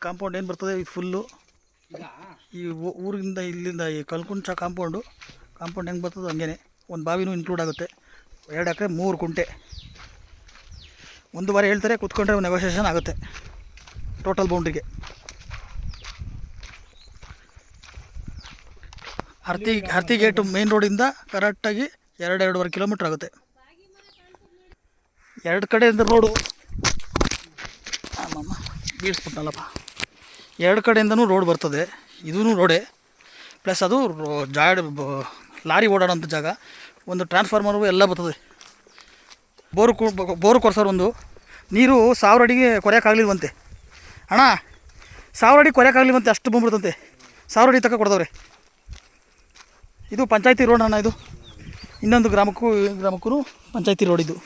Compound ಏನು ಬರ್ತದೆ ಇದು ಫುಲ್ಲು ಈ ಊರಿಂದ ಇಲ್ಲಿಂದ ಈ ಕಲ್ಕುಂಚ ಕಾಂಪೌಂಡ್ ಹೆಂಗೆ ಬರ್ತದೆ ಹಂಗೇ ಒಂದು ಬಾವಿನೂ ಇನ್ಕ್ಲೂಡ್ ಆಗುತ್ತೆ. 2 ಎಕರೆ 3 ಕುಂಟೆ. 1 ವಾರ ಹೇಳ್ತಾರೆ, ಕೂತ್ಕೊಂಡ್ರೆ ನೆಗೋಷಿಯೇಷನ್ ಆಗುತ್ತೆ ಟೋಟಲ್ ಬೌಂಡ್ರಿಗೆ. ಹರ್ತಿ ಗೇಟು ಮೇನ್ ರೋಡಿಂದ ಕರೆಕ್ಟಾಗಿ 2-2.5 ಕಿಲೋಮೀಟ್ರ್ ಆಗುತ್ತೆ. 2 ಕಡೆಯಿಂದ ರೋಡು ಬೀಳಿಸ್ಬಿಟ್ನಲ್ಲಪ್ಪ. 2 ಕಡೆಯಿಂದನೂ ರೋಡ್ ಬರ್ತದೆ, ಇದೂ ರೋಡೇ ಪ್ಲಸ್ ಅದು ಲಾರಿ ಓಡಾಡೋಂಥ ಜಾಗ. ಒಂದು ಟ್ರಾನ್ಸ್ಫಾರ್ಮರು ಎಲ್ಲ ಬರ್ತದೆ. ಬೋರು ಕೊರ್ಸೋರು ಒಂದು ನೀರು 1000 ಅಡಿಗೆ ಕೊರೆಯೋಕ್ಕಾಗಲಿಲ್ವಂತೆ ಅಣ್ಣ. 1000 ಅಡಿ ಕೊರೆಯೋಕ್ಕಾಗಲಿಲ್ವಂತೆ, ಅಷ್ಟು ಬಂದ್ಬಿಡ್ತಂತೆ. 1000 ಅಡಿ ತಕ್ಕ ಕೊಡ್ದವ್ರೆ. ಇದು ಪಂಚಾಯತಿ ರೋಡ್ ಅಣ್ಣ. ಇದು ಇನ್ನೊಂದು ಗ್ರಾಮಕ್ಕೂ ಪಂಚಾಯತಿ ರೋಡ್ ಇದು.